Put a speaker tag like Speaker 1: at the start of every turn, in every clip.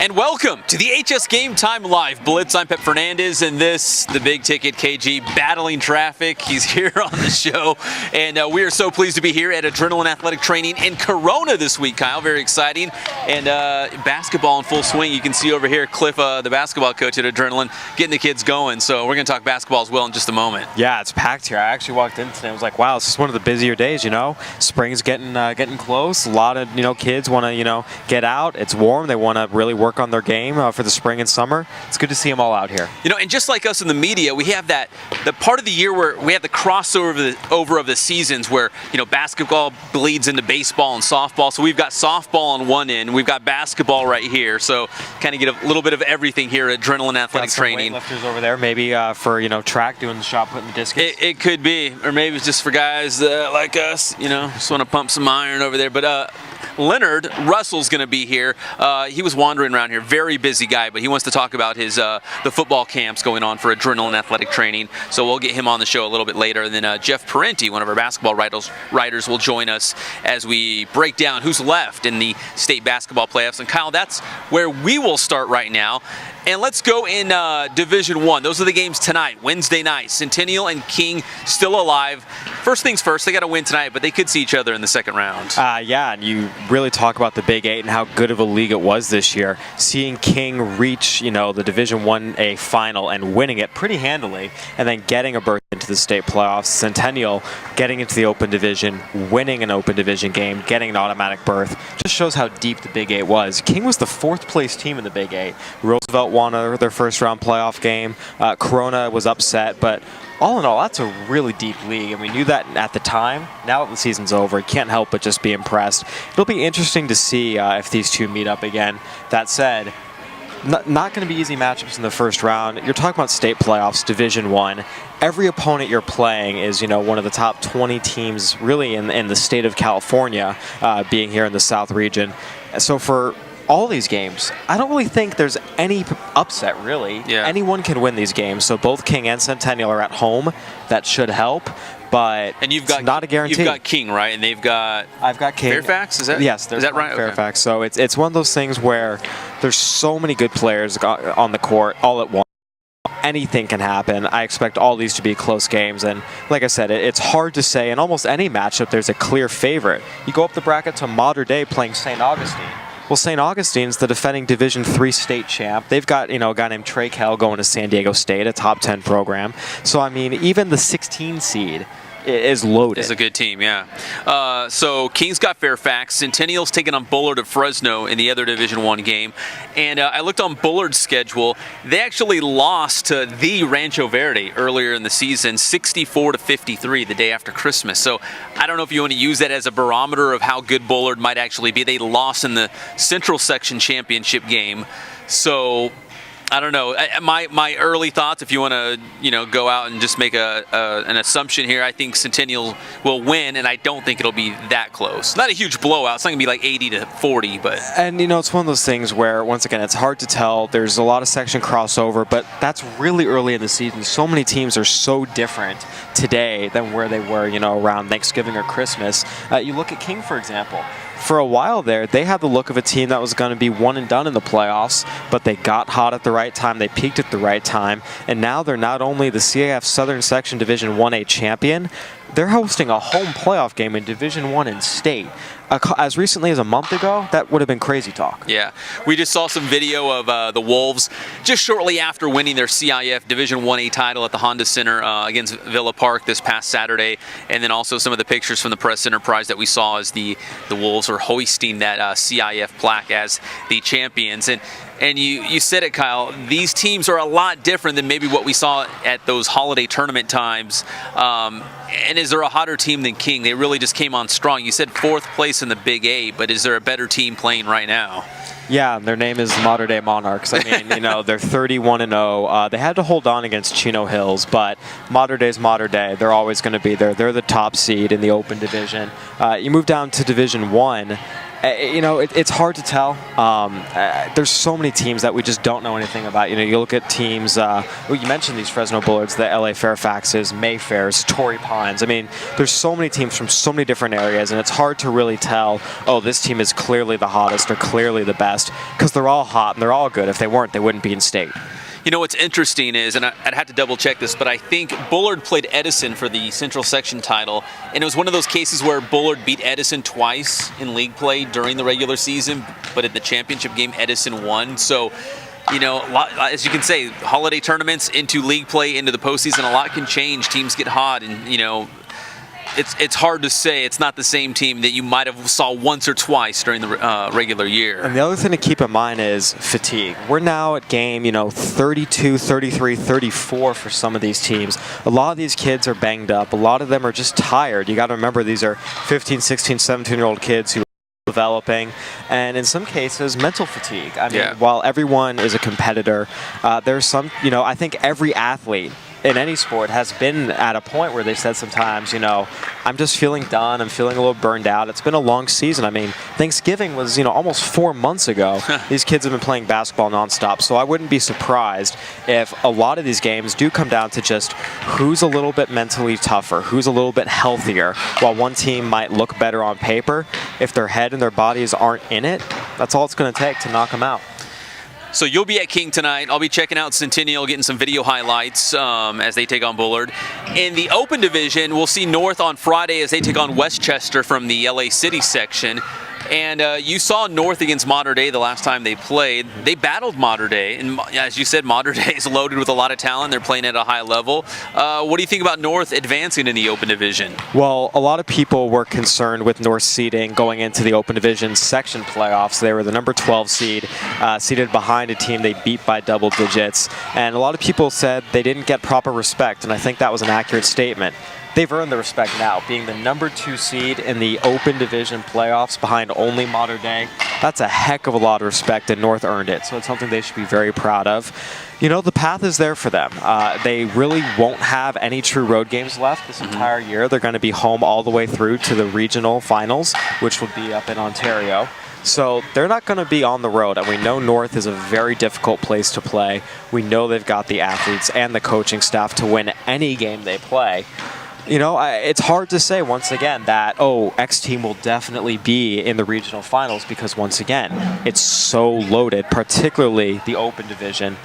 Speaker 1: And welcome to the HS Game Time Live Blitz. I'm Fernandez, and this, the big ticket KG, battling traffic. He's here on the show, and we are so pleased to be here at Adrenaline Athletic Training in Corona this week, Kyle. Very exciting. And basketball in full swing. You can see over here Cliff, the basketball coach at Adrenaline, getting the kids going. So we're going to talk basketball as well in just a moment.
Speaker 2: Yeah, it's packed here. I actually walked in today. I was like, wow, this is one of the busier days, you know. Spring's getting close. A lot of, kids want to, get out. It's warm. They want to really work on their game for the spring and summer. It's good to see them all out here.
Speaker 1: And just like us in the media, we have the part of the year where we have the crossover of the seasons where, basketball bleeds into baseball and softball. So we've got softball on one end, we've got basketball right here. So kind of get a little bit of everything here at Adrenaline Athletic Training.
Speaker 2: Weightlifters over there, maybe for track, doing the shot put in the discus.
Speaker 1: It could be, or maybe it's just for guys like us, just want to pump some iron over there. But Leonard Russell's going to be here. He was wandering around here, very busy guy, but he wants to talk about his the football camps going on for Adrenaline Athletic Training. So we'll get him on the show a little bit later. And then Jeff Parenti, one of our basketball writers, will join us as we break down who's left in the state basketball playoffs. And Kyle, that's where we will start right now. And let's go in Division I. Those are the games tonight, Wednesday night. Centennial and King still alive. First things first, they got to win tonight, but they could see each other in the second round.
Speaker 2: Yeah, and you really talk about the Big Eight and how good of a league it was this year. Seeing King reach, the Division 1A final and winning it pretty handily, and then getting a berth into the state playoffs. Centennial getting into the open division, winning an open division game, getting an automatic berth. Just shows how deep the Big Eight was. King was the fourth place team in the Big Eight. Roosevelt won their first round playoff game. Corona was upset, but all in all, that's a really deep league, and we knew that at the time. Now that the season's over, you can't help but just be impressed. It'll be interesting to see if these two meet up again. That said, not going to be easy matchups in the first round. You're talking about state playoffs, Division I. Every opponent you're playing is, one of the top 20 teams really in the state of California, being here in the South region. So for all these games, I don't really think there's any upset, really.
Speaker 1: Yeah.
Speaker 2: Anyone can win these games. So both King and Centennial are at home. That should help. But it's not a guarantee.
Speaker 1: You've got King, right? And
Speaker 2: I've got King.
Speaker 1: Fairfax, is that?
Speaker 2: Yes,
Speaker 1: is that right?
Speaker 2: Fairfax. Okay. So it's one of those things where there's so many good players on the court all at once. Anything can happen. I expect all these to be close games, and like I said, it's hard to say in almost any matchup there's a clear favorite. You go up the bracket to Mater Dei playing St. Augustine. Well, St. Augustine's the defending Division III state champ. They've got, a guy named Trey Kell going to San Diego State, a top 10 program. So, even the 16 seed is loaded.
Speaker 1: It's a good team, yeah. So King's got Fairfax. Centennial's taking on Bullard of Fresno in the other Division I game. And I looked on Bullard's schedule. They actually lost to the Rancho Verde earlier in the season, 64-53 the day after Christmas. So I don't know if you want to use that as a barometer of how good Bullard might actually be. They lost in the Central Section Championship game. So I don't know. My early thoughts, if you want to, go out and just make an assumption here, I think Centennial will win, and I don't think it'll be that close. Not a huge blowout. It's not going to be like 80-40, but.
Speaker 2: And, it's one of those things where, once again, it's hard to tell. There's a lot of section crossover, but that's really early in the season. So many teams are so different today than where they were, around Thanksgiving or Christmas. You look at King, for example. For a while there, they had the look of a team that was going to be one and done in the playoffs, but they got hot at the right time, they peaked at the right time, and now they're not only the CIF Southern Section Division 1A champion, they're hosting a home playoff game in Division I in state. As recently as a month ago, that would have been crazy talk.
Speaker 1: Yeah. We just saw some video of the Wolves just shortly after winning their CIF Division 1A title at the Honda Center against Villa Park this past Saturday, and then also some of the pictures from the press enterprise that we saw as the Wolves were hoisting that CIF plaque as the champions. And you said it, Kyle, these teams are a lot different than maybe what we saw at those holiday tournament times. And is there a hotter team than King? They really just came on strong. You said fourth place in the Big Eight, but is there a better team playing right now?
Speaker 2: Yeah, their name is Mater Dei Monarchs. They're 31-0. They had to hold on against Chino Hills, but Mater Dei's Mater Dei. They're always going to be there. They're the top seed in the open division. You move down to Division I, It's hard to tell. There's so many teams that we just don't know anything about. You look at teams, you mentioned these Fresno Bullards, the LA Fairfaxes, Mayfairs, Torrey Pines. I mean, there's so many teams from so many different areas, and it's hard to really tell, oh, this team is clearly the hottest or clearly the best, because they're all hot and they're all good. If they weren't, they wouldn't be in state.
Speaker 1: What's interesting is, and I'd have to double check this, but I think Bullard played Edison for the Central Section title, and it was one of those cases where Bullard beat Edison twice in league play during the regular season, but at the championship game, Edison won. So, as you can say, holiday tournaments into league play, into the postseason, a lot can change. Teams get hot, and, it's hard to say. It's not the same team that you might have saw once or twice during the regular year.
Speaker 2: And the other thing to keep in mind is fatigue. We're now at game, 32, 33, 34 for some of these teams. A lot of these kids are banged up. A lot of them are just tired. You got to remember these are 15, 16, 17-year-old kids who are developing, and in some cases, mental fatigue. I mean, while everyone is a competitor, there's some, I think every athlete in any sport has been at a point where they said sometimes, I'm just feeling done. I'm feeling a little burned out. It's been a long season. I mean, Thanksgiving was, almost 4 months ago. These kids have been playing basketball nonstop, so I wouldn't be surprised if a lot of these games do come down to just who's a little bit mentally tougher, who's a little bit healthier. While one team might look better on paper, if their head and their bodies aren't in it, that's all it's going to take to knock them out.
Speaker 1: So you'll be at King tonight. I'll be checking out Centennial, getting some video highlights as they take on Bullard. In the Open Division, we'll see North on Friday as they take on Westchester from the LA City section. And you saw North against Mater Dei the last time they played. They battled Mater Dei, and as you said, Mater Dei is loaded with a lot of talent. They're playing at a high level. What do you think about North advancing in the Open Division?
Speaker 2: Well, a lot of people were concerned with North seeding going into the Open Division section playoffs. They were the number 12 seed, seated behind a team they beat by double digits. And a lot of people said they didn't get proper respect, and I think that was an accurate statement. They've earned the respect now, being the number 2 seed in the Open Division playoffs behind only Mater Dei. That's a heck of a lot of respect, and North earned it, so it's something they should be very proud of. The path is there for them. They really won't have any true road games left this entire year. They're going to be home all the way through to the regional finals, which will be up in Ontario. So they're not going to be on the road, and we know North is a very difficult place to play. We know they've got the athletes and the coaching staff to win any game they play. It's hard to say, once again, that, X team will definitely be in the regional finals because, once again, it's so loaded, particularly the Open Division.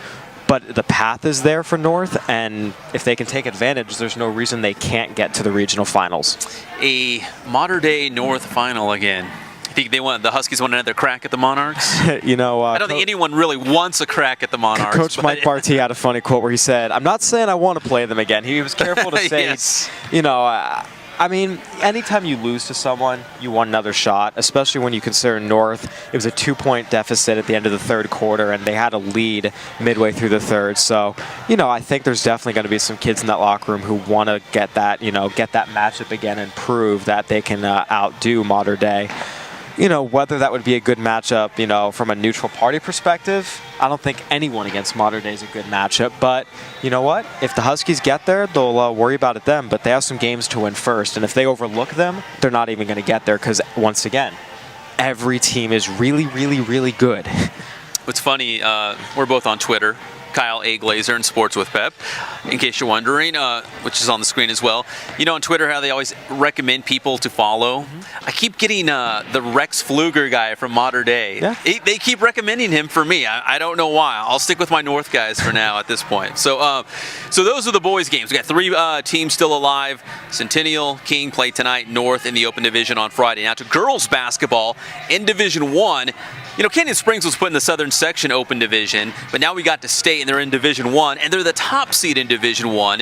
Speaker 2: But the path is there for North, and if they can take advantage, there's no reason they can't get to the regional finals.
Speaker 1: A Mater Dei North final again. I think the Huskies want another crack at the Monarchs?
Speaker 2: I
Speaker 1: don't think anyone really wants a crack at the Monarchs.
Speaker 2: Coach Mike Barty had a funny quote where he said, I'm not saying I want to play them again. He was careful to say,
Speaker 1: yes.
Speaker 2: I mean, anytime you lose to someone, you want another shot, especially when you consider North. It was a 2-point deficit at the end of the third quarter, and they had a lead midway through the third. So, I think there's definitely going to be some kids in that locker room who want to get that matchup again and prove that they can outdo Mater Dei. Whether that would be a good matchup, from a neutral party perspective, I don't think anyone against Mater Dei is a good matchup. But you know what? If the Huskies get there, they'll worry about it then. But they have some games to win first. And if they overlook them, they're not even going to get there because, once again, every team is really, really, really good.
Speaker 1: What's funny, we're both on Twitter. Kyle A. Glaser and Sports with Pep, in case you're wondering, which is on the screen as well. On Twitter how they always recommend people to follow. I keep getting the Rex Pfluger guy from Mater Dei.
Speaker 2: Yeah.
Speaker 1: They keep recommending him for me. I don't know why. I'll stick with my North guys for now at this point. So those are the boys' games. We got 3 teams still alive. Centennial, King play tonight. North in the Open Division on Friday. Now to girls basketball in Division 1. Canyon Springs was put in the Southern Section Open Division, but now we got to state, and they're in Division 1, and they're the top seed in Division 1.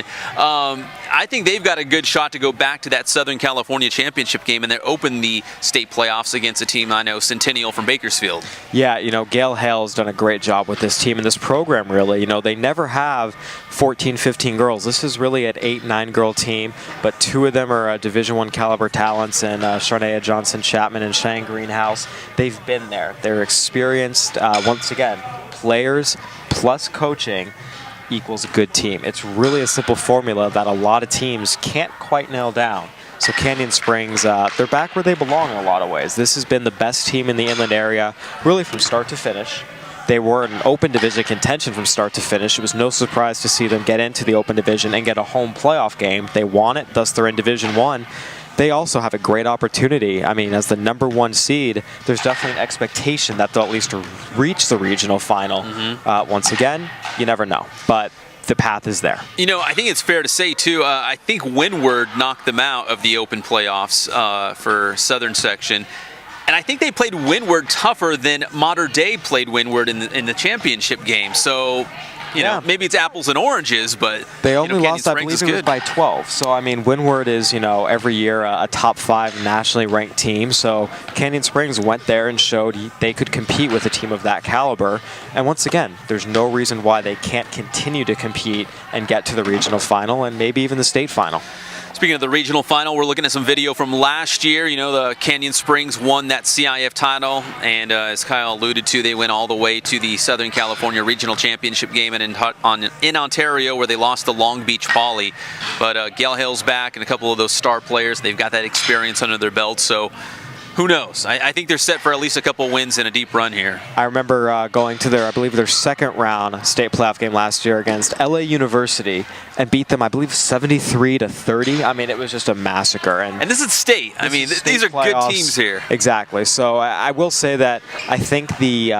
Speaker 1: I think they've got a good shot to go back to that Southern California championship game, and they open the state playoffs against a team I know, Centennial from Bakersfield.
Speaker 2: Yeah, Gail Hale's done a great job with this team and this program, really. They never have 14, 15 girls. This is really an 8, 9-girl team, but 2 of them are Division 1 caliber talents, and Sharnea Johnson-Chapman and Shane Greenhouse. They've been there. They're experienced. Once again, players plus coaching equals a good team. It's really a simple formula that a lot of teams can't quite nail down. So Canyon Springs, they're back where they belong in a lot of ways. This has been the best team in the inland area, really from start to finish. They were in open division contention from start to finish. It was no surprise to see them get into the open division and get a home playoff game. They won it, thus they're in Division 1. They also have a great opportunity. I mean, as the #1 seed, there's definitely an expectation that they'll at least reach the regional final. Once again, you never know, but the path is there.
Speaker 1: You know, I think it's fair to say, too, I think Windward knocked them out of the open playoffs for Southern Section. And I think they played Windward tougher than Mater Dei played Windward in the championship game. So, you know, maybe it's apples and oranges, but
Speaker 2: they only lost, I
Speaker 1: Springs
Speaker 2: believe it was by 12. So, I mean, Windward is, you know, every year a top 5 nationally ranked team. So Canyon Springs went there and showed they could compete with a team of that caliber. And once again, there's no reason why they can't continue to compete and get to the regional final and maybe even the state final.
Speaker 1: Speaking of the regional final, we're looking at some video from last year. You know, the Canyon Springs won that CIF title, and as Kyle alluded to, they went all the way to the Southern California Regional Championship game in Ontario, where they lost to Long Beach Poly. But Gail Hill's back, and a couple of those star players, they've got that experience under their belt, so who knows? I think they're set for at least a couple wins and a deep run here.
Speaker 2: I remember going to I believe their second round state playoff game last year against LA University and beat them, I believe, 73-30. I mean, it was just a massacre. And
Speaker 1: this is state. I mean, these are good teams here.
Speaker 2: Exactly. So I will say that I think the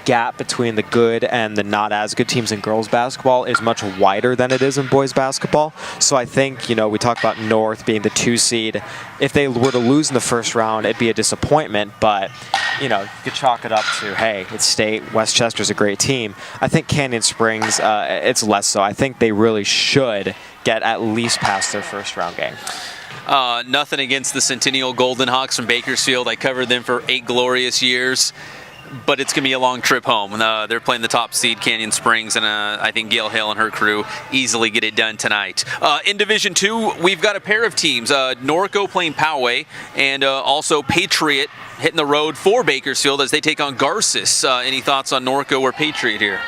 Speaker 2: gap between the good and the not as good teams in girls basketball is much wider than it is in boys basketball. So I think, you know, we talk about North being the 2 seed. If they were to lose in the first round, it'd be a disappointment, but you know, you could chalk it up to, hey, it's state, Westchester's a great team. I think Canyon Springs, it's less so. I think they really should get at least past their first round game.
Speaker 1: Nothing against the Centennial Golden Hawks from Bakersfield. I covered them for 8 glorious years, but it's going to be a long trip home. They're playing the top seed, Canyon Springs, and I think Gail Hill and her crew easily get it done tonight. In Division 2, we've got a pair of teams. Norco playing Poway, and also Patriot hitting the road for Bakersfield as they take on Garces. Any thoughts on Norco or Patriot here?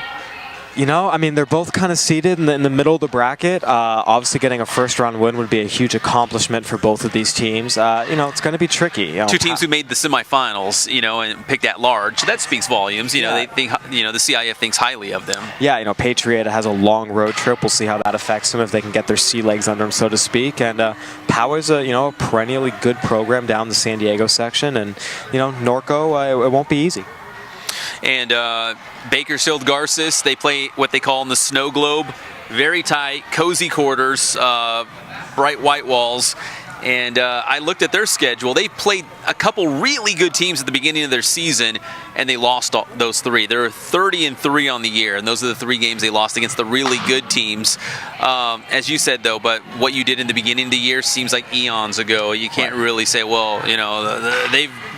Speaker 2: You know, I mean, they're both kind of seated in the middle of the bracket. Obviously, getting a first-round win would be a huge accomplishment for both of these teams. You know, it's going to be tricky. You know, 2
Speaker 1: teams who made the semifinals, you know, and picked at large. That speaks volumes. You know, they think, you know, the CIF thinks highly of them.
Speaker 2: Yeah, you know, Patriot has a long road trip. We'll see how that affects them if they can get their sea legs under them, so to speak. And Poway's a perennially good program down the San Diego section, and you know, Norco, it won't be easy.
Speaker 1: And Bakersfield Garces, they play what they call in the snow globe. Very tight, cozy quarters, bright white walls. And I looked at their schedule. They played a couple really good teams at the beginning of their season, and they lost those 3. They're 30-3 on the year, and those are the 3 games they lost against the really good teams. As you said, though, but what you did in the beginning of the year seems like eons ago. You can't really say, well, you know,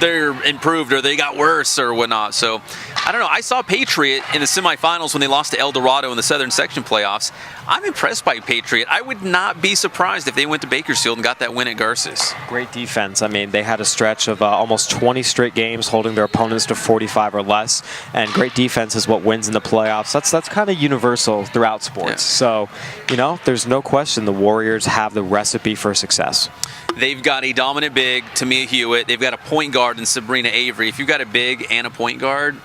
Speaker 1: they're improved or they got worse or whatnot. So, I don't know. I saw Patriot in the semifinals when they lost to El Dorado in the Southern Section playoffs. I'm impressed by Patriot. I would not be surprised if they went to Bakersfield and got that win at Garces.
Speaker 2: Great defense. I mean, they had a stretch of almost 20 straight games holding their opponents to 45 or less, and great defense is what wins in the playoffs. That's kind of universal throughout sports. Yeah. So, you know, there's no question the Warriors have the recipe for success.
Speaker 1: They've got a dominant big, Tamia Hewitt. They've got a point guard in Sabrina Avery. If you've got a big and a point guard,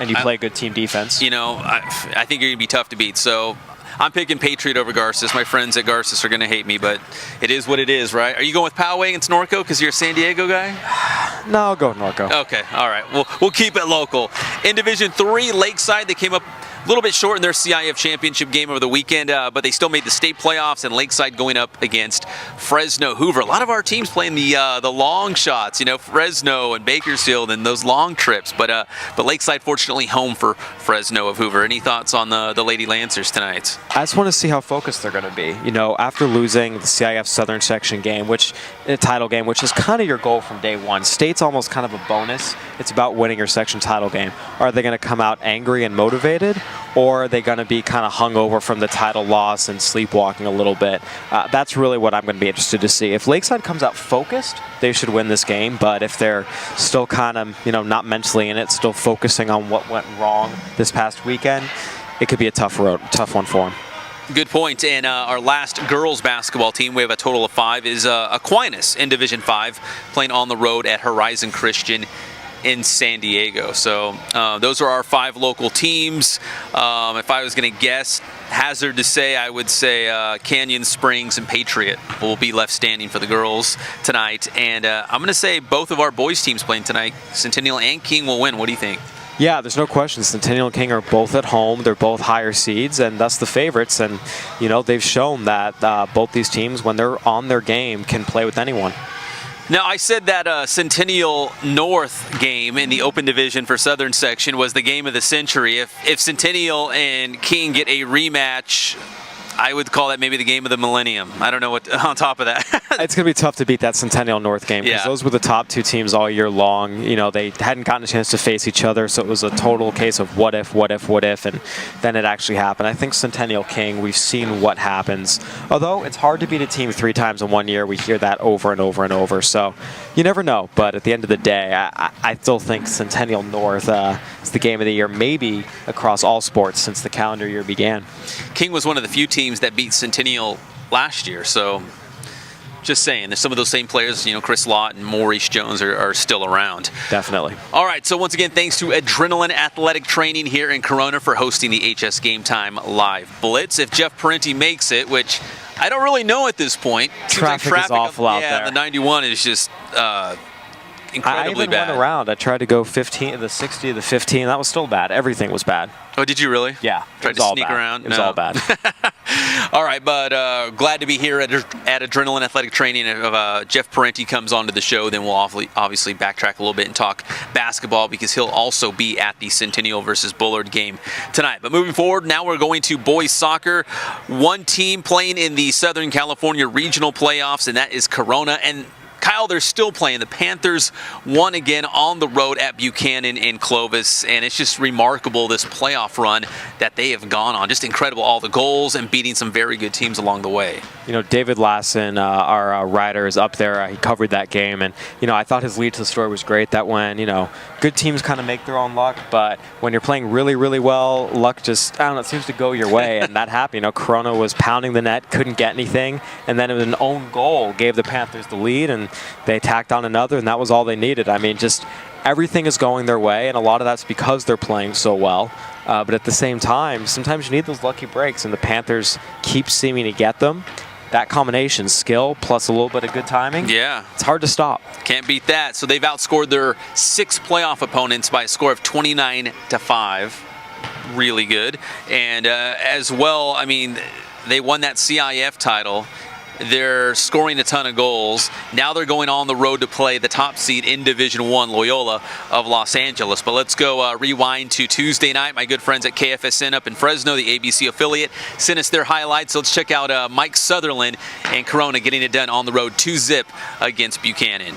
Speaker 2: and you play good team defense,
Speaker 1: you know, I think you're going to be tough to beat. So I'm picking Patriot over Garces. My friends at Garces are going to hate me, but it is what it is, right? Are you going with Poway against Norco because you're a San Diego guy?
Speaker 2: No, I'll go with Norco.
Speaker 1: Okay, all right. We'll keep it local. In Division 3, Lakeside, they came up a little bit short in their CIF championship game over the weekend, but they still made the state playoffs, and Lakeside going up against Fresno Hoover. A lot of our teams playing the long shots, you know, Fresno and Bakersfield and those long trips, but Lakeside fortunately home for Fresno of Hoover. Any thoughts on the Lady Lancers tonight?
Speaker 2: I just want to see how focused they're going to be. You know, after losing the CIF Southern Section game, title game, which is kind of your goal from day one. State's almost kind of a bonus. It's about winning your section title game. Are they going to come out angry and motivated, or are they going to be kind of hungover from the title loss and sleepwalking a little bit? That's really what I'm going to be interested to see. If Lakeside comes out focused, they should win this game. But if they're still kind of, you know, not mentally in it, still focusing on what went wrong this past weekend, it could be a tough one for them.
Speaker 1: Good point. And our last girls basketball team, we have a total of 5, is Aquinas in Division 5, playing on the road at Horizon Christian in San Diego. So those are our 5 local teams. If I was going to guess, hazard to say, I would say Canyon Springs and Patriot will be left standing for the girls tonight. And I'm going to say both of our boys teams playing tonight, Centennial and King, will win. What do you think?
Speaker 2: Yeah, there's no question. Centennial and King are both at home. They're both higher seeds, and thus the favorites. And, you know, they've shown that both these teams, when they're on their game, can play with anyone.
Speaker 1: Now, I said that Centennial North game in the Open Division for Southern Section was the game of the century. If Centennial and King get a rematch, I would call that maybe the game of the millennium. I don't know what on top of that.
Speaker 2: It's going to be tough to beat that Centennial North game because those were the top 2 teams all year long. You know, they hadn't gotten a chance to face each other, so it was a total case of what if, and then it actually happened. I think Centennial King, we've seen what happens. Although it's hard to beat a team 3 times in one year. We hear that over and over and over, so you never know. But at the end of the day, I still think Centennial North is the game of the year, maybe across all sports since the calendar year began.
Speaker 1: King was one of the few teams that beat Centennial last year, so just saying, there's some of those same players, you know, Chris Lott and Maurice Jones are still around.
Speaker 2: Definitely.
Speaker 1: All right, so once again, thanks to Adrenaline Athletic Training here in Corona for hosting the HS Game Time Live Blitz. If Jeff Parenti makes it, which I don't really know at this point.
Speaker 2: Traffic is awful out there.
Speaker 1: Yeah, the 91 is just incredibly
Speaker 2: bad. I even
Speaker 1: bad.
Speaker 2: went around. I tried to go 15, the 60, the 15. That was still bad. Everything was bad.
Speaker 1: Oh, did you really?
Speaker 2: Yeah.
Speaker 1: Tried to sneak around?
Speaker 2: It was all bad.
Speaker 1: All right, but glad to be here at Adrenaline Athletic Training. If Jeff Parenti comes onto the show, then we'll obviously backtrack a little bit and talk basketball because he'll also be at the Centennial versus Bullard game tonight. But moving forward, now we're going to boys soccer. One team playing in the Southern California Regional Playoffs, and that is Corona. And Kyle, they're still playing. The Panthers won again on the road at Buchanan in Clovis, and it's just remarkable, this playoff run that they have gone on. Just incredible, all the goals and beating some very good teams along the way. You know, David Lassen, our writer, is up there. He covered that game, and, you know, I thought his lead to the story was great, that when, you know, good teams kind of make their own luck, but when you're playing really, really well, luck just, I don't know, it seems to go your way, and that happened. You know, Corona was pounding the net, couldn't get anything, and then it was an own goal, gave the Panthers the lead, and they tacked on another, and that was all they needed. I mean, just everything is going their way, and a lot of that's because they're playing so well. But at the same time, sometimes you need those lucky breaks, and the Panthers keep seeming to get them. That combination, skill plus a little bit of good timing, it's hard to stop. Can't beat that. So they've outscored their 6 playoff opponents by a score of 29-5. Really good. And as well, I mean, they won that CIF title. They're scoring a ton of goals. Now they're going on the road to play the top seed in Division 1, Loyola of Los Angeles. But let's go rewind to Tuesday night. My good friends at KFSN up in Fresno, the ABC affiliate, sent us their highlights. So let's check out Mike Sutherland and Corona getting it done on the road 2-0 against Buchanan.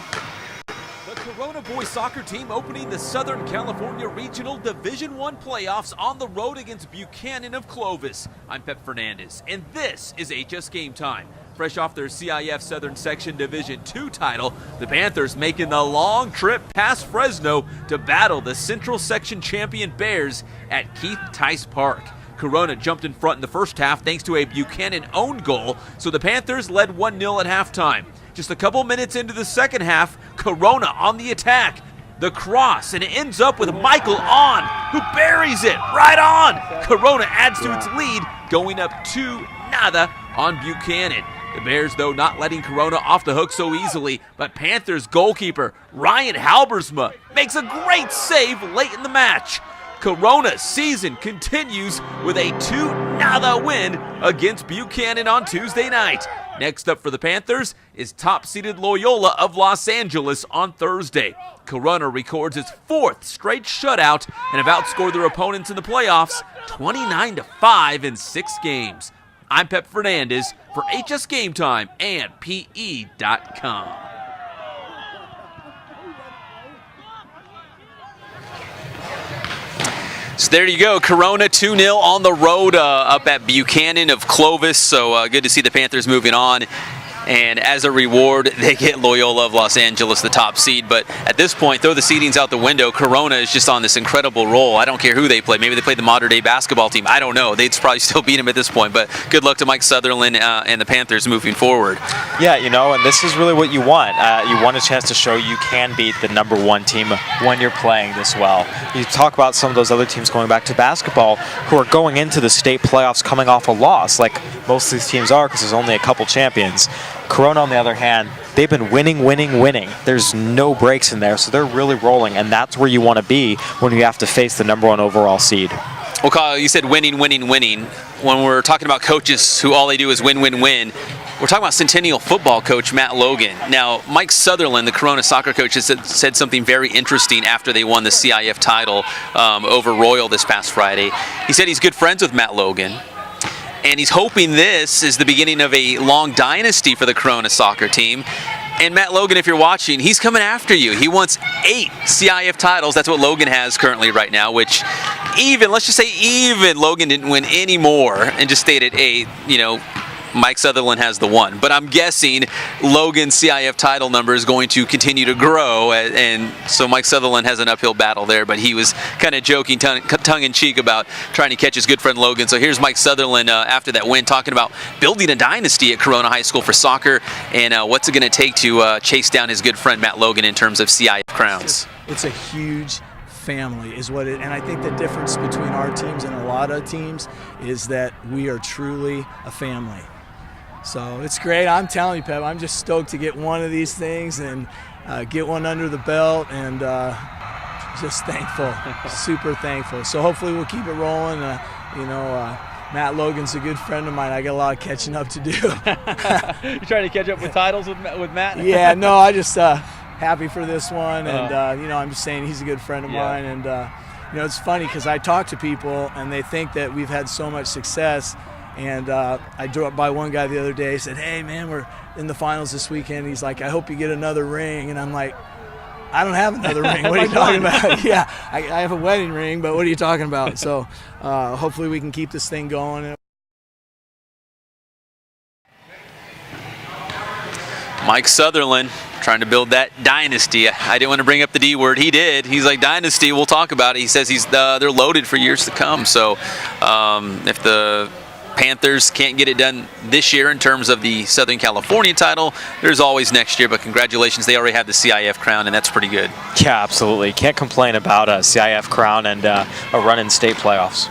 Speaker 3: The Corona boys soccer team opening the Southern California Regional Division 1 playoffs on the road against Buchanan of Clovis. I'm Pep Fernandez, and this is HS Game Time. Fresh off their CIF Southern Section Division 2 title, the Panthers making the long trip past Fresno to battle the Central Section champion Bears at Keith Tice Park. Corona jumped in front in the first half thanks to a Buchanan owned goal, so the Panthers led 1-0 at halftime. Just a couple minutes into the second half, Corona on the attack. The cross, and it ends up with Michael On, who buries it right on. Corona adds to its lead, going up 2-0 on Buchanan. The Bears, though, not letting Corona off the hook so easily, but Panthers goalkeeper Ryan Halbersma makes a great save late in the match. Corona's season continues with a 2-0 win against Buchanan on Tuesday night. Next up for the Panthers is top-seeded Loyola of Los Angeles on Thursday. Corona records its 4th straight shutout and have outscored their opponents in the playoffs 29-5 in 6 games. I'm Pep Fernandez for HS Game Time and PE.com. So there you go, Corona 2-0 on the road up at Buchanan of Clovis. So good to see the Panthers moving on.
Speaker 1: and as a reward, they get Loyola of Los Angeles, the top seed. But at this point, throw the seedings out the window. Corona is just on this incredible roll. I don't care who they play. Maybe they play the modern-day basketball team. I don't know. They'd probably still beat them at this point. But good luck to Mike Sutherland and the Panthers moving forward.
Speaker 2: Yeah, and this is really what you want. You want a chance to show you can beat the #1 team when you're playing this well. You talk about some of those other teams going back to basketball who are going into the state playoffs coming off a loss, like most of these teams are, because there's only a couple champions. Corona, on the other hand, they've been winning. There's no breaks in there, so they're really rolling, and that's where you want to be when you have to face the #1 overall seed.
Speaker 1: Well, Kyle, you said winning. When we're talking about coaches who all they do is win, we're talking about Centennial football coach Matt Logan. Now, Mike Sutherland, the Corona soccer coach, has said something very interesting after they won the CIF title over Royal this past Friday. He said he's good friends with Matt Logan, and he's hoping this is the beginning of a long dynasty for the Corona soccer team. And Matt Logan, if you're watching, he's coming after you. He wants 8 CIF titles. That's what Logan has currently right now, which let's just say Logan didn't win any more and just stayed at 8. Mike Sutherland has the 1. But I'm guessing Logan's CIF title number is going to continue to grow, and so Mike Sutherland has an uphill battle there, but he was kind of joking tongue-in-cheek about trying to catch his good friend Logan. So here's Mike Sutherland after that win talking about building a dynasty at Corona High School for soccer and what's it going to take to chase down his good friend Matt Logan in terms of CIF crowns.
Speaker 4: It's a huge family is what it, and I think the difference between our teams and a lot of teams is that we are truly a family. So it's great. I'm telling you, Pep, I'm just stoked to get one of these things and get one under the belt, and just thankful, super thankful. So hopefully we'll keep it rolling. Matt Logan's a good friend of mine. I got a lot of catching up to do.
Speaker 5: You trying to catch up with titles with Matt?
Speaker 4: Yeah, no, I just happy for this one, and I'm just saying he's a good friend of mine, and it's funny because I talk to people and they think that we've had so much success. And I drove by one guy the other day. He said, "Hey, man, we're in the finals this weekend." He's like, "I hope you get another ring." And I'm like, "I don't have another ring. What are you talking about?" Yeah, I have a wedding ring, but what are you talking about? So hopefully we can keep this thing going.
Speaker 1: Mike Sutherland trying to build that dynasty. I didn't want to bring up the D word. He did. He's like, dynasty, we'll talk about it. He says they're loaded for years to come. So if the Panthers can't get it done this year in terms of the Southern California title, there's always next year. But congratulations, they already have the CIF crown, and that's pretty good.
Speaker 2: Yeah, absolutely. Can't complain about a CIF crown and a run in state playoffs.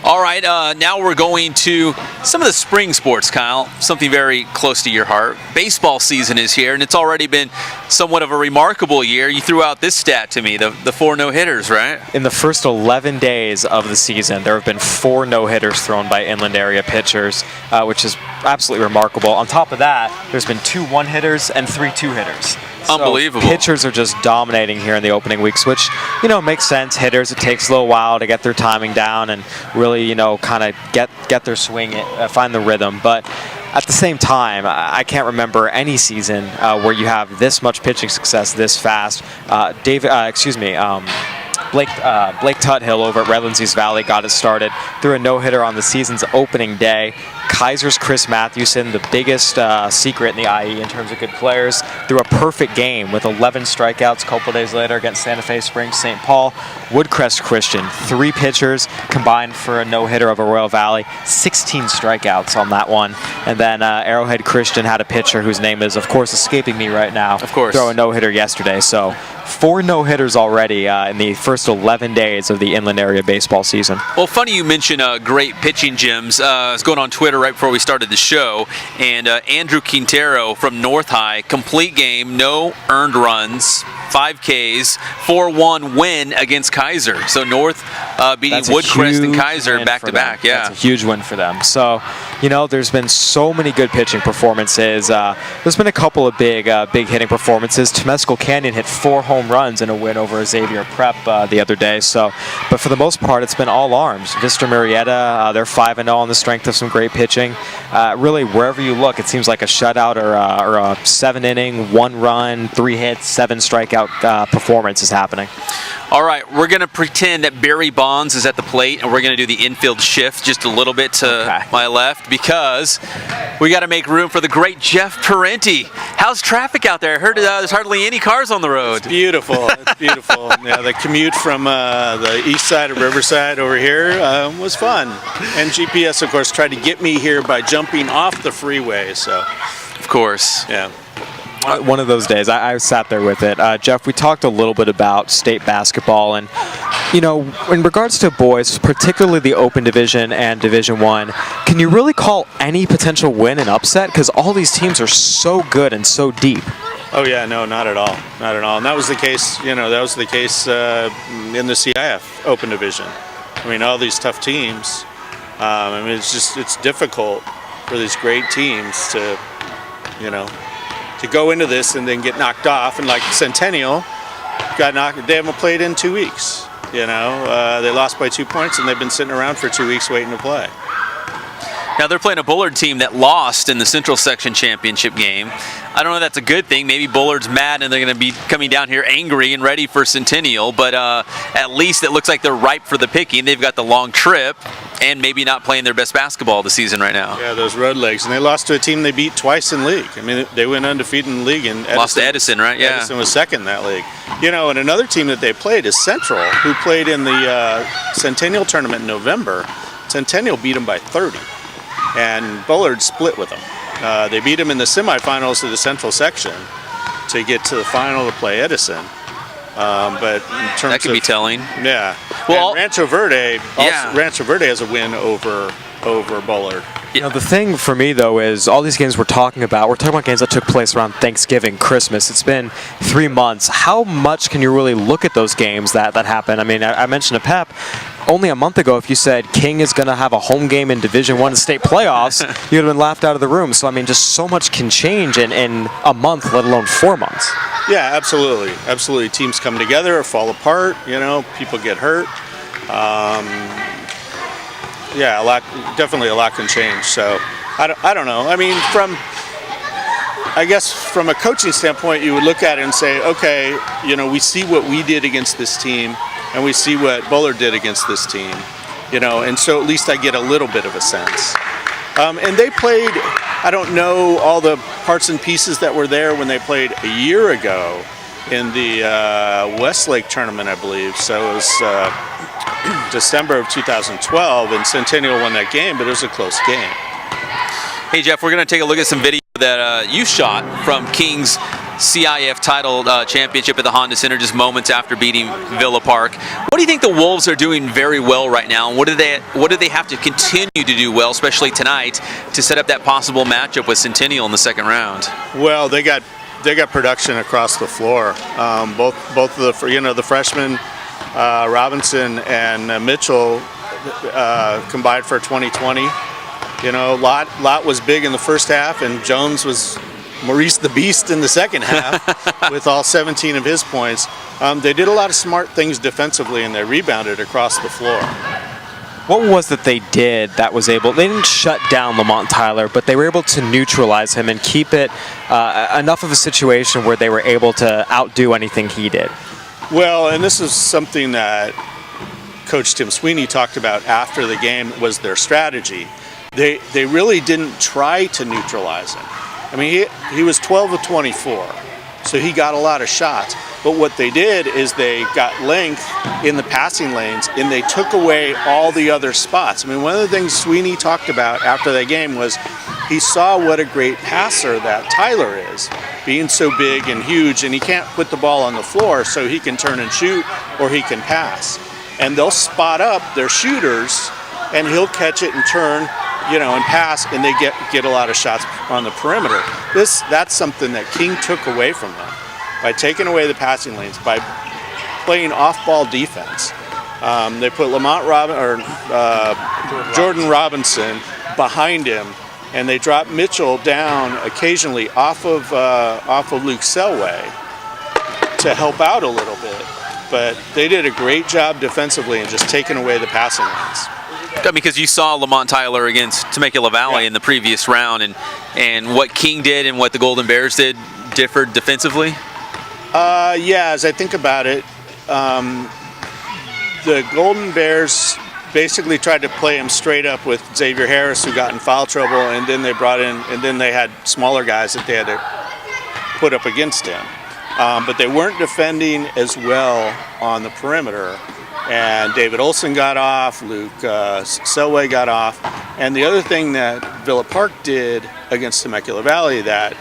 Speaker 1: All right, now we're going to some of the spring sports, Kyle, something very close to your heart. Baseball season is here, and it's already been somewhat of a remarkable year. You threw out this stat to me, the 4 no-hitters, right?
Speaker 2: In the first 11 days of the season, there have been 4 no-hitters thrown by inland area pitchers, which is absolutely remarkable. On top of that, there's been 2 one-hitters and 3 two-hitters.
Speaker 1: Unbelievable.
Speaker 2: So pitchers are just dominating here in the opening weeks, which, makes sense. Hitters, it takes a little while to get their timing down and really, kind of get their swing, find the rhythm. But at the same time, I can't remember any season where you have this much pitching success this fast. Blake Tuthill over at Redlands East Valley got it started, threw a no-hitter on the season's opening day. Kaiser's Chris Mathewson, the biggest secret in the IE in terms of good players, threw a perfect game with 11 strikeouts a couple days later against Santa Fe Springs St. Paul. Woodcrest Christian, 3 pitchers combined for a no-hitter over Royal Valley, 16 strikeouts on that one. And then Arrowhead Christian had a pitcher whose name is, of course, escaping me right now.
Speaker 1: Of course.
Speaker 2: Throw a no-hitter yesterday. So 4 no-hitters already in the first 11 days of the inland area baseball season.
Speaker 1: Well, funny you mention great pitching gyms. I was going on Twitter right before we started the show, and Andrew Quintero from North High, complete game, no earned runs, 5 Ks, 4-1 win against Kaiser. So North beating Woodcrest and Kaiser back-to-back. Yeah,
Speaker 2: that's a huge win for them. So, there's been so many good pitching performances. There's been a couple of big hitting performances. Temescal Canyon hit 4 home runs in a win over Xavier Prep the other day. So, but for the most part, it's been all arms. Vista Murrieta, they're 5-0 on the strength of some great pitching. Really, wherever you look, it seems like a shutout or a 7-inning, 1 run, 3 hits, 7 strikeout performance is happening.
Speaker 1: All right, we're going to pretend that Barry Bonds is at the plate, and we're going to do the infield shift just a little bit to my left because we got to make room for the great Jeff Parenti. How's traffic out there? I heard there's hardly any cars on the road.
Speaker 6: It's beautiful. It's beautiful. Yeah, the commute from the east side of Riverside over here was fun. And GPS, of course, tried to get me here by jumping off the freeway. So,
Speaker 1: of course.
Speaker 6: Yeah.
Speaker 2: One of those days, I sat there with it. Jeff, we talked a little bit about state basketball, and you know, in regards to boys, particularly the Open Division and Division I, can you really call any potential win an upset? Because all these teams are so good and so deep.
Speaker 6: Oh yeah, no, not at all, not at all. And that was the case, you know, that was the case in the CIF Open Division. I mean, all these tough teams. I mean, it's difficult for these great teams to, you know, to go into this and then get knocked off. And like Centennial got knocked, they haven't played in 2 weeks. You know, they lost by 2 points and they've been sitting around for 2 weeks waiting to play.
Speaker 1: Now they're playing a Bullard team that lost in the Central Section Championship game. I don't know if that's a good thing. Maybe Bullard's mad and they're going to be coming down here angry and ready for Centennial, but at least it looks like they're ripe for the picking. They've got the long trip and maybe not playing their best basketball this season right now.
Speaker 6: Yeah, those road legs. And they lost to a team they beat twice in league. I mean, they went undefeated in the league. And
Speaker 1: lost to Edison, right? Yeah.
Speaker 6: Edison was second in that league. You know, and another team that they played is Central, who played in the Centennial tournament in November. Centennial beat them by 30. And Bullard split with them. They beat them in the semifinals of the Central Section to get to the final to play Edison. But in terms
Speaker 1: that could be telling.
Speaker 6: Yeah.
Speaker 1: Well,
Speaker 6: and Rancho Verde has a win over Bullard.
Speaker 2: You know, the thing for me, though, is all these games we're talking about games that took place around Thanksgiving, Christmas. It's been 3 months. How much can you really look at those games that happen? I mean, I mentioned to Pep, only a month ago, if you said King is going to have a home game in Division I state playoffs, you'd have been laughed out of the room. So, I mean, just so much can change in a month, let alone 4 months.
Speaker 6: Yeah, absolutely. Absolutely. Teams come together or fall apart. You know, people get hurt. Yeah, definitely a lot can change. So I don't know. I mean, I guess from a coaching standpoint, you would look at it and say, okay, you know, we see what we did against this team, and we see what Bullard did against this team, you know, and so at least I get a little bit of a sense. And they played, I don't know all the parts and pieces that were there when they played a year ago in the Westlake tournament, I believe. So it was December of 2012, and Centennial won that game, but it was a close game.
Speaker 1: Hey, Jeff, we're going to take a look at some video that you shot from King's CIF title championship at the Honda Center just moments after beating Villa Park. What do you think the Wolves are doing very well right now, and what do they have to continue to do well, especially tonight, to set up that possible matchup with Centennial in the second round?
Speaker 6: Well, they got production across the floor. Both of the freshmen, Robinson and Mitchell, combined for 20-20. You know, Lott was big in the first half, and Jones was Maurice the Beast in the second half with all 17 of his points. They did a lot of smart things defensively, and they rebounded across the floor.
Speaker 2: What was that they did that was able, they didn't shut down Lamont Tyler, but they were able to neutralize him and keep it enough of a situation where they were able to outdo anything he did? Well,
Speaker 6: and this is something that Coach Tim Sweeney talked about after the game, was their strategy. They really didn't try to neutralize him. I mean, he was 12 of 24, so he got a lot of shots. But what they did is they got length in the passing lanes, and they took away all the other spots. I mean, one of the things Sweeney talked about after that game was he saw what a great passer that Tyler is, being so big and huge, and he can't put the ball on the floor, so he can turn and shoot or he can pass. And they'll spot up their shooters, and he'll catch it and turn, you know, and pass, and they get a lot of shots on the perimeter. That's something that King took away from them by taking away the passing lanes, by playing off-ball defense. They put Jordan Robinson behind him, and they dropped Mitchell down occasionally off of Luke Selway to help out a little bit. But they did a great job defensively and just taking away the passing lanes.
Speaker 1: Because you saw Lamont Tyler against Temecula Valley in the previous round, and what King did and what the Golden Bears did differed defensively?
Speaker 6: Yeah, as I think about it, the Golden Bears basically tried to play him straight up with Xavier Harris, who got in foul trouble, and then they brought in, and then they had smaller guys that they had to put up against him. But they weren't defending as well on the perimeter. And David Olson got off, Luke Selway got off. And the other thing that Villa Park did against Temecula Valley that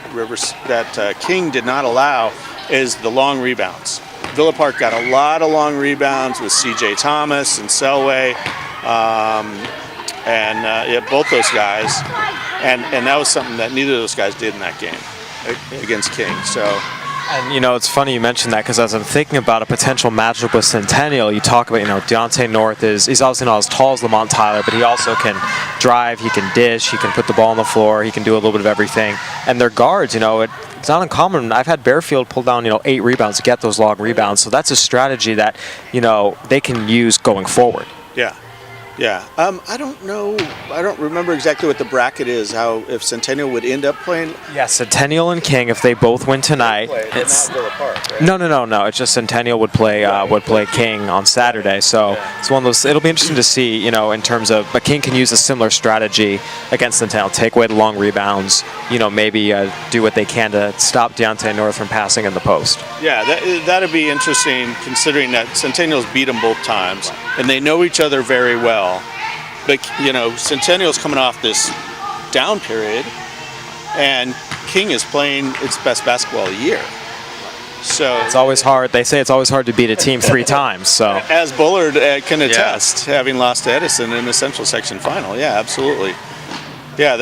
Speaker 6: King did not allow is the long rebounds. Villa Park got a lot of long rebounds with C.J. Thomas and Selway, both those guys. And that was something that neither of those guys did in that game against King. So.
Speaker 2: And, it's funny you mentioned that, because as I'm thinking about a potential matchup with Centennial, you talk about, Deontay North he's obviously not as tall as Lamont Tyler, but he also can drive, he can dish, he can put the ball on the floor, he can do a little bit of everything. And their guards, it's not uncommon. I've had Bearfield pull down, 8 rebounds to get those long rebounds. So that's a strategy that, they can use going forward.
Speaker 6: Yeah. Yeah, I don't know. I don't remember exactly what the bracket is. If Centennial would end up playing.
Speaker 2: Yeah, Centennial and King, if they both win tonight,
Speaker 6: it's not Villa Park, right?
Speaker 2: No. It's just Centennial would play King on Saturday. So it's one of those. It'll be interesting to see, in terms of. But King can use a similar strategy against Centennial. Take away the long rebounds. Maybe do what they can to stop Deontay North from passing in the post.
Speaker 6: Yeah, that'd be interesting, considering that Centennial's beat them both times, and they know each other very well. But, Centennial's coming off this down period, and King is playing its best basketball of the year. So
Speaker 2: it's always hard. They say it's always hard to beat a team 3 times. So
Speaker 6: as Bullard can attest, having lost to Edison in the Central Section final. Yeah, absolutely. Yeah,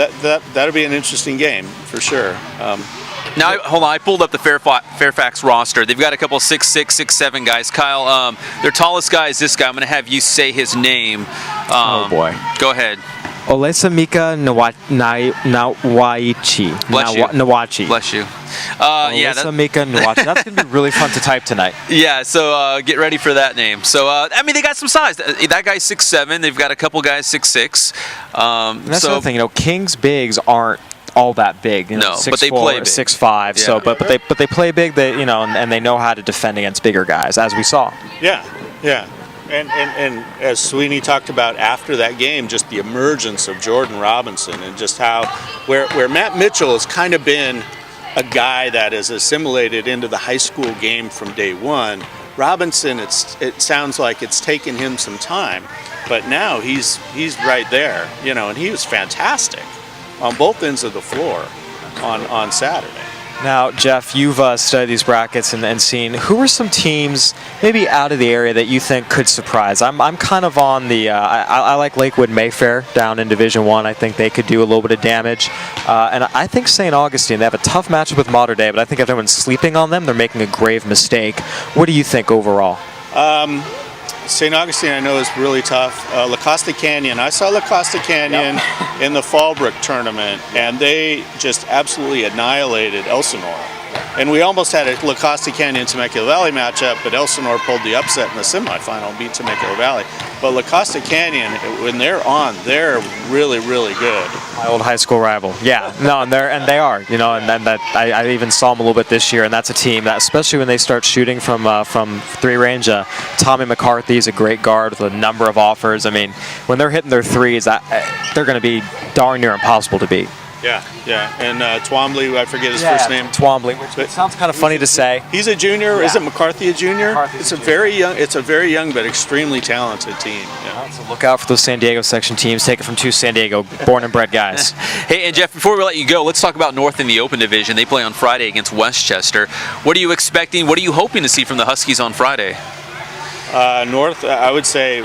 Speaker 6: that'll be an interesting game for sure.
Speaker 1: Now, hold on. I pulled up the Fairfax roster. They've got a couple 6'6", 6'7" guys. Kyle, their tallest guy is this guy. I'm going to have you say his name.
Speaker 2: Oh, boy.
Speaker 1: Go ahead.
Speaker 2: Olesamika Nawaichi.
Speaker 1: Bless you.
Speaker 2: Nawachi.
Speaker 1: Bless you.
Speaker 2: Olesamika Nawachi. That's going to be really fun to type tonight.
Speaker 1: Yeah, so get ready for that name. So, they got some size. That guy's 6'7". They've got a couple guys 6'6".
Speaker 2: That's the other thing. King's bigs aren't all that big,
Speaker 1: no,
Speaker 2: 6'4",
Speaker 1: but they play big.
Speaker 2: 6'5".
Speaker 1: Yeah.
Speaker 2: So, but they play big. And they know how to defend against bigger guys, as we saw.
Speaker 6: Yeah. And as Sweeney talked about after that game, just the emergence of Jordan Robinson, and just how where Matt Mitchell has kind of been a guy that is assimilated into the high school game from day one. Robinson, it sounds like it's taken him some time, but now he's right there, and he was fantastic on both ends of the floor on Saturday.
Speaker 2: Now, Jeff, you've studied these brackets and seen who are some teams maybe out of the area that you think could surprise. I'm kind of on the I like Lakewood Mayfair down in Division I. I think they could do a little bit of damage. And I think St. Augustine, they have a tough matchup with Mater Dei, but I think if everyone's sleeping on them, they're making a grave mistake. What do you think overall?
Speaker 6: St. Augustine, I know, is really tough. La Costa Canyon, I saw La Costa Canyon in the Fallbrook tournament, and they just absolutely annihilated Elsinore. And we almost had a La Costa Canyon Temecula Valley matchup, but Elsinore pulled the upset in the semifinal and beat Temecula Valley. But La Costa Canyon, when they're on, they're really, really good.
Speaker 2: My old high school rival. Yeah, no, and they are, and that I even saw them a little bit this year, and that's a team that, especially when they start shooting from three range, Tommy McCarthy is a great guard with a number of offers. I mean, when they're hitting their threes, they're going to be darn near impossible to beat.
Speaker 6: Yeah, and Twombly, I forget his first name.
Speaker 2: Twombly, which sounds kind of funny to say.
Speaker 6: He's a junior.
Speaker 2: Yeah.
Speaker 6: Isn't McCarthy a junior?
Speaker 2: McCarthy's
Speaker 6: It's a very young but extremely talented team. Yeah.
Speaker 2: So look out for those San Diego section teams. Take it from 2 San Diego born and bred guys.
Speaker 1: Hey, and Jeff, before we let you go, let's talk about North in the Open Division. They play on Friday against Westchester. What are you expecting? What are you hoping to see from the Huskies on Friday?
Speaker 6: North, I would say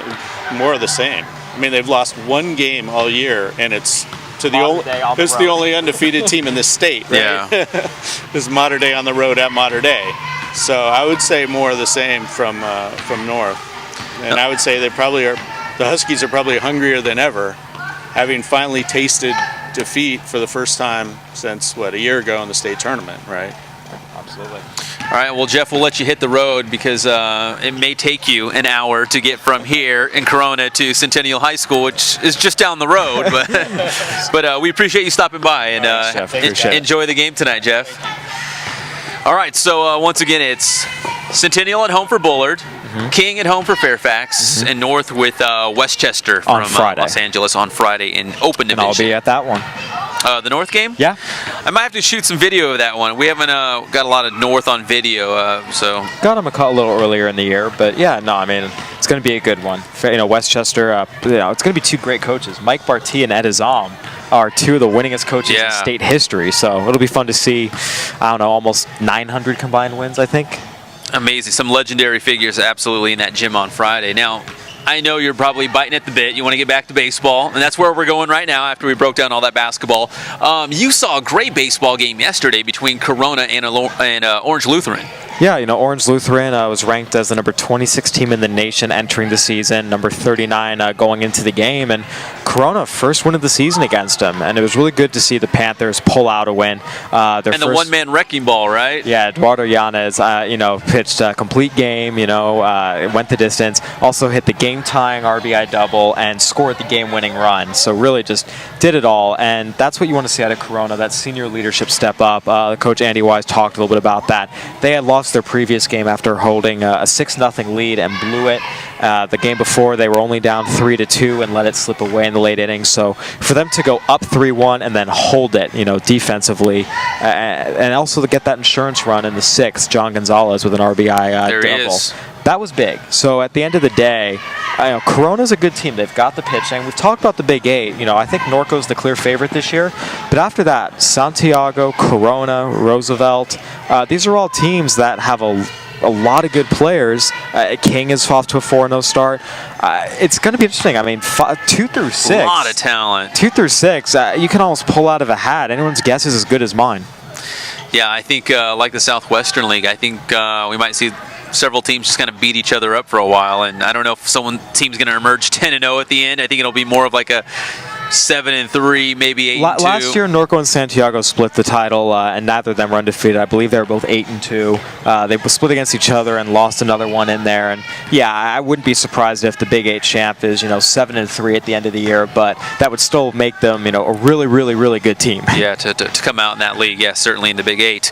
Speaker 6: more of the same. I mean, they've lost one game all year, and it's the only undefeated team in this state, right?
Speaker 1: Yeah.
Speaker 6: This is Mater Dei on the road at Mater Dei. So I would say more of the same from North. And I would say the Huskies are probably hungrier than ever, having finally tasted defeat for the first time since, a year ago in the state tournament, right?
Speaker 2: Absolutely.
Speaker 1: All right, well, Jeff, we'll let you hit the road because it may take you an hour to get from here in Corona to Centennial High School, which is just down the road. But we appreciate you stopping by and enjoy the game tonight, Jeff. All right, so once again, it's Centennial at home for Bullard. King at home for Fairfax, and North with Westchester from Los Angeles on Friday in open division.
Speaker 2: And I'll be at that one.
Speaker 1: The North game?
Speaker 2: Yeah.
Speaker 1: I might have to shoot some video of that one. We haven't got a lot of North on video, so.
Speaker 2: Got them a little earlier in the year, but yeah, no, I mean, it's going to be a good one. Westchester, it's going to be two great coaches. Mike Barty and Ed Azam are two of the winningest coaches in state history, so it'll be fun to see, I don't know, almost 900 combined wins, I think.
Speaker 1: Amazing. Some legendary figures absolutely in that gym on Friday. Now, I know you're probably biting at the bit. You want to get back to baseball, and that's where we're going right now after we broke down all that basketball. You saw a great baseball game yesterday between Corona and Orange Lutheran.
Speaker 2: Yeah, Orange Lutheran was ranked as the number 26 team in the nation entering the season, number 39 going into the game, and Corona first win of the season against them, and it was really good to see the Panthers pull out a win.
Speaker 1: The one-man wrecking ball, right?
Speaker 2: Yeah, Eduardo Yanez, pitched a complete game, went the distance, also hit the game-tying RBI double, and scored the game-winning run. So really just did it all, and that's what you want to see out of Corona, that senior leadership step up. Coach Andy Wise talked a little bit about that. They had lost their previous game after holding a 6-0 lead and blew it. The game before, they were only down 3-2 and let it slip away in the late innings. So for them to go up 3-1 and then hold it, defensively, and also to get that insurance run in the 6th, John Gonzalez with an RBI double. That was big. So at the end of the day, Corona's a good team. They've got the pitching. We've talked about the Big 8. I think Norco's the clear favorite this year. But after that, Santiago, Corona, Roosevelt, these are all teams that have a lot of good players. King is off to a 4-0 start. It's going to be interesting. I mean, 2 through 6.
Speaker 1: A lot of talent.
Speaker 2: 2 through 6. You can almost pull out of a hat. Anyone's guess is as good as mine.
Speaker 1: Yeah, I think like the Southwestern League, I think we might see several teams just kind of beat each other up for a while, and I don't know if team's going to emerge 10-0 at the end. I think it'll be more of like a 7-3, maybe 8-2.
Speaker 2: Last year, Norco and Santiago split the title, and neither of them were undefeated. I believe they were both 8-2. They split against each other and lost another one in there. And yeah, I wouldn't be surprised if the Big 8 champ is 7-3 at the end of the year, but that would still make them a really, really, really good team.
Speaker 1: Yeah, to come out in that league, yeah, certainly in the Big 8.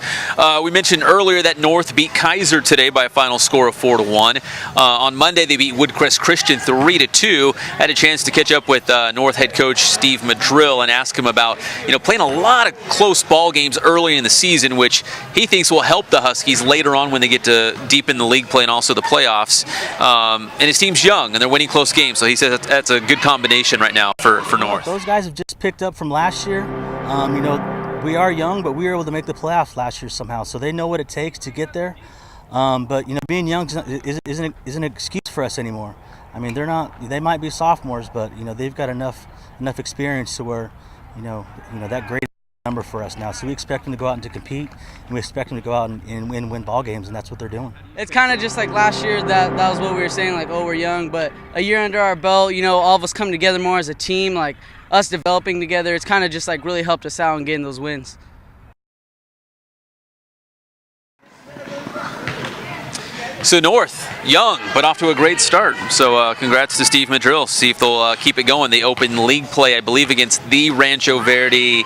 Speaker 1: We mentioned earlier that North beat Kaiser today by a final score of 4-1. On Monday, they beat Woodcrest Christian 3-2. Had a chance to catch up with North head coach Steve Madrill and ask him about playing a lot of close ball games early in the season, which he thinks will help the Huskies later on when they get to deep in the league play and also the playoffs. And his team's young and they're winning close games, so he says that's a good combination right now for North.
Speaker 7: Those guys have just picked up from last year. We are young, but we were able to make the playoffs last year somehow, so they know what it takes to get there. But being young isn't an excuse for us anymore. I mean, they might be sophomores, but they've got enough experience to where that grade number for us now. So we expect them to go out and to compete, and we expect them to go out and win ball games, and that's what they're doing.
Speaker 8: It's kind of just like last year that was what we were saying, like, oh, we're young, but a year under our belt, all of us come together more as a team, like us developing together. It's kind of just like really helped us out in getting those wins.
Speaker 1: So North, young, but off to a great start. So congrats to Steve Madrill. See if they'll keep it going. They open league play, I believe, against the Rancho Verde.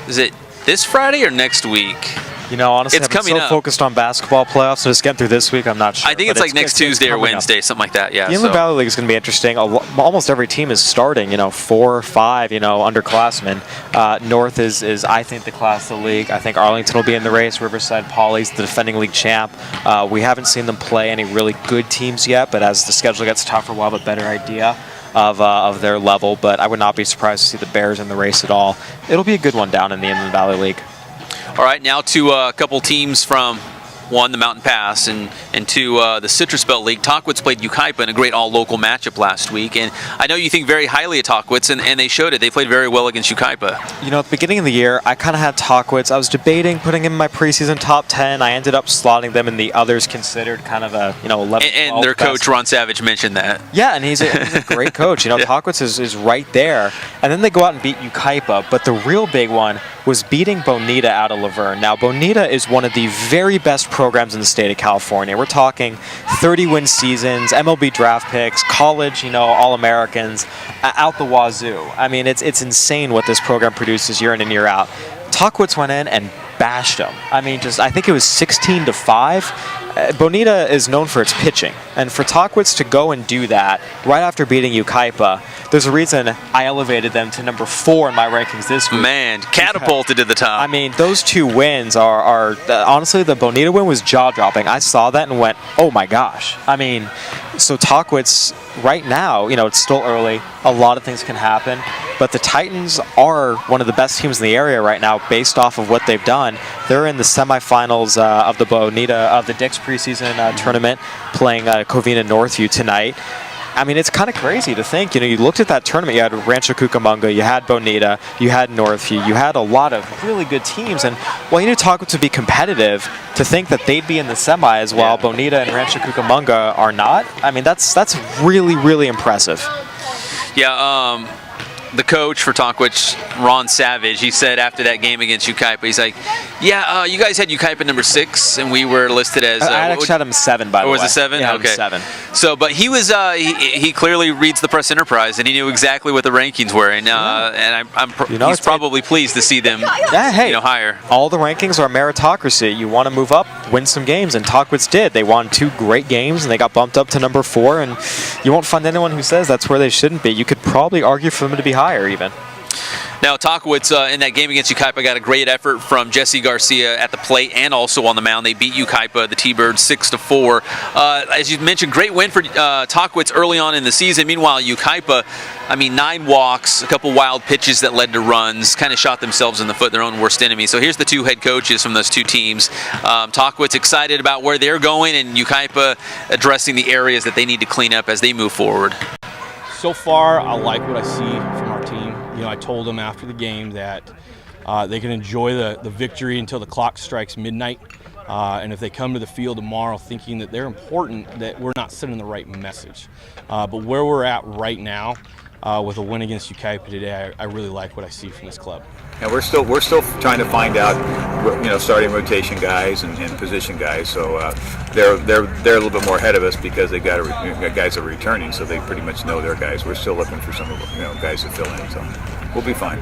Speaker 1: Is it this Friday or next week?
Speaker 2: Honestly,
Speaker 1: it's
Speaker 2: I'm so focused on basketball playoffs, so just getting through this week, I'm not sure.
Speaker 1: I think it's like next Tuesday or Wednesday, something like that, yeah.
Speaker 2: The Inland Valley League is going to be interesting. Almost every team is starting, 4 or 5, underclassmen. North is, I think, the class of the league. I think Arlington will be in the race. Riverside Poly's the defending league champ. We haven't seen them play any really good teams yet, but as the schedule gets tougher, we'll have a better idea of their level. But I would not be surprised to see the Bears in the race at all. It'll be a good one down in the Inland Valley League.
Speaker 1: All right, now to a couple teams from, one, the Mountain Pass, and two, the Citrus Belt League. Tahquitz played Yucaipa in a great all-local matchup last week, and I know you think very highly of Tahquitz, and they showed it. They played very well against Yucaipa.
Speaker 2: At the beginning of the year, I kind of had Tahquitz. I was debating putting him in my preseason top 10. I ended up slotting them in the others considered, kind of a 11.
Speaker 1: And their coach Ron Savage mentioned that.
Speaker 2: Yeah, and he's a great coach. Tahquitz is right there, and then they go out and beat Yucaipa. But the real big one was beating Bonita out of Laverne. Now, Bonita is one of the very best programs in the state of California. We're talking 30-win seasons, MLB draft picks, college, All-Americans, out the wazoo. I mean, it's insane what this program produces year in and year out. Tahquitz went in and bashed them. I mean, I think it was 16-5. Bonita is known for its pitching, and for Tockwitz to go and do that right after beating Ukaipa, there's a reason I elevated them to number 4 in my rankings this week.
Speaker 1: Man, catapulted to the top.
Speaker 2: I mean, those 2 wins are honestly, the Bonita win was jaw-dropping. I saw that and went, oh my gosh. I mean, so Tockwitz right now, it's still early. A lot of things can happen, but the Titans are one of the best teams in the area right now based off of what they've done. They're in the semifinals of the Dix preseason tournament, playing Covina Northview tonight. I mean, it's kind of crazy to think, you looked at that tournament, you had Rancho Cucamonga, you had Bonita, you had Northview, you had a lot of really good teams, and while you knew Tockwitz to be competitive, to think that they'd be in the semis while Bonita and Rancho Cucamonga are not, I mean, that's really, really impressive.
Speaker 1: Yeah, the coach for Tockwitz, Ron Savage, he said after that game against Ukaipa, he's like, yeah, you guys had Ukaipa number 6, and we were listed as...
Speaker 2: I actually had him 7, by the way.
Speaker 1: Was it 7?
Speaker 2: Yeah,
Speaker 1: okay.
Speaker 2: 7.
Speaker 1: So, but he was, he clearly reads the Press Enterprise, and he knew exactly what the rankings were, and he's probably pleased to see them higher.
Speaker 2: All the rankings are meritocracy. You want to move up, win some games, and Tockwitz did. They won 2 great games, and they got bumped up to number 4, and you won't find anyone who says that's where they shouldn't be. You could probably argue for them to be higher, even.
Speaker 1: Now, Tockwitz in that game against Ukaipa got a great effort from Jesse Garcia at the plate and also on the mound. They beat Ukaipa, the T-Birds, 6-4. As you mentioned, great win for Tockwitz early on in the season. Meanwhile, Ukaipa, 9 walks, a couple wild pitches that led to runs, kind of shot themselves in the foot, their own worst enemy. So here's the 2 head coaches from those 2 teams. Tockwitz excited about where they're going, and Ukaipa addressing the areas that they need to clean up as they move forward.
Speaker 5: So far, I like what I see from our team. I told them after the game that they can enjoy the victory until the clock strikes midnight. And if they come to the field tomorrow thinking that they're important, that we're not sending the right message. But where we're at right now, with a win against Ukaipa today, I really like what I see from this club.
Speaker 9: And we're still trying to find out, starting rotation guys and position guys. So they're a little bit more ahead of us because they got guys that are returning, so they pretty much know their guys. We're still looking for some guys to fill in, so we'll be fine.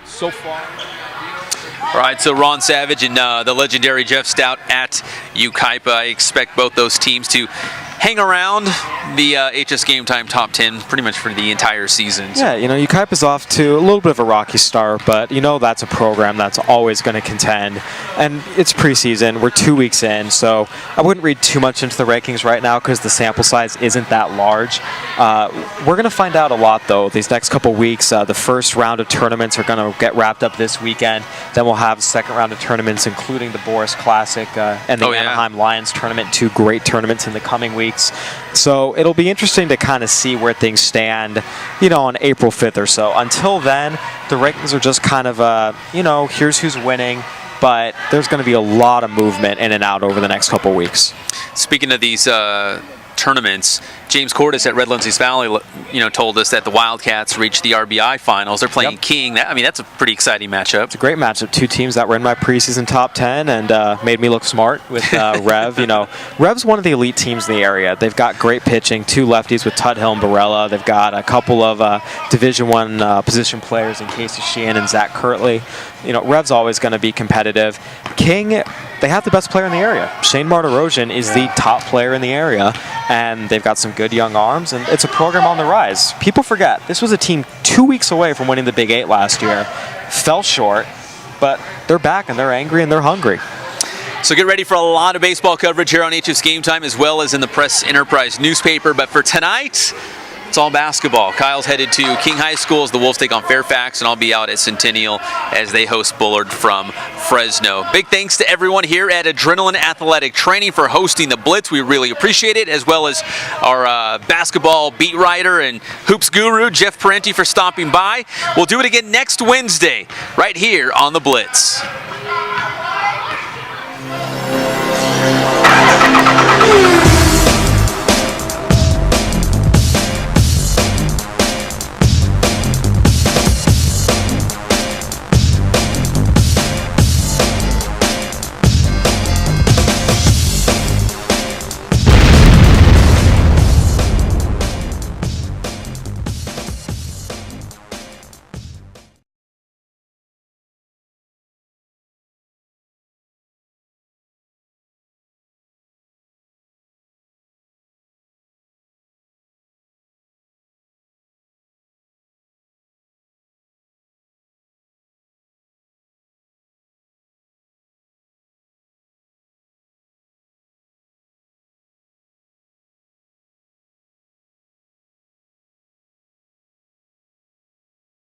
Speaker 5: So far.
Speaker 1: All right, so Ron Savage and the legendary Jeff Stout at Ukaipa. I expect both those teams to hang around the HS Game Time top 10 pretty much for the entire season.
Speaker 2: So. Yeah, Ukaipa's off to a little bit of a rocky start, but that's a program that's always going to contend. And it's preseason, we're 2 weeks in, so I wouldn't read too much into the rankings right now because the sample size isn't that large. We're going to find out a lot, though, these next couple weeks. The first round of tournaments are going to get wrapped up this weekend. Then we'll have the second round of tournaments, including the Boris Classic and the Anaheim Lions tournament, 2 great tournaments in the coming weeks. So it'll be interesting to kind of see where things stand, on April 5th or so. Until then, the rankings are just kind of, here's who's winning, but there's going to be a lot of movement in and out over the next couple weeks.
Speaker 1: Speaking of these tournaments, James Cordes at Redlands East Valley, told us that the Wildcats reached the RBI finals. They're playing King. That's a pretty exciting matchup.
Speaker 2: It's a great matchup. 2 teams that were in my preseason top 10 and made me look smart with Rev. Rev's one of the elite teams in the area. They've got great pitching, 2 lefties with Tuthill and Barella. They've got a couple of Division I position players in Casey Sheehan and Zach Kirtley. Rev's always going to be competitive. King, they have the best player in the area. Shane Martirosian is the top player in the area, and they've got some good young arms, and it's a program on the rise. People forget, this was a team 2 weeks away from winning the Big 8 last year. Fell short, but they're back, and they're angry, and they're hungry.
Speaker 1: So get ready for a lot of baseball coverage here on HS Game Time, as well as in the Press Enterprise newspaper. But for tonight, it's all basketball. Kyle's headed to King High School as the Wolves take on Fairfax, and I'll be out at Centennial as they host Bullard from Fresno. Big thanks to everyone here at Adrenaline Athletic Training for hosting the Blitz. We really appreciate it, as well as our basketball beat writer and hoops guru, Jeff Parenti, for stopping by. We'll do it again next Wednesday, right here on the Blitz.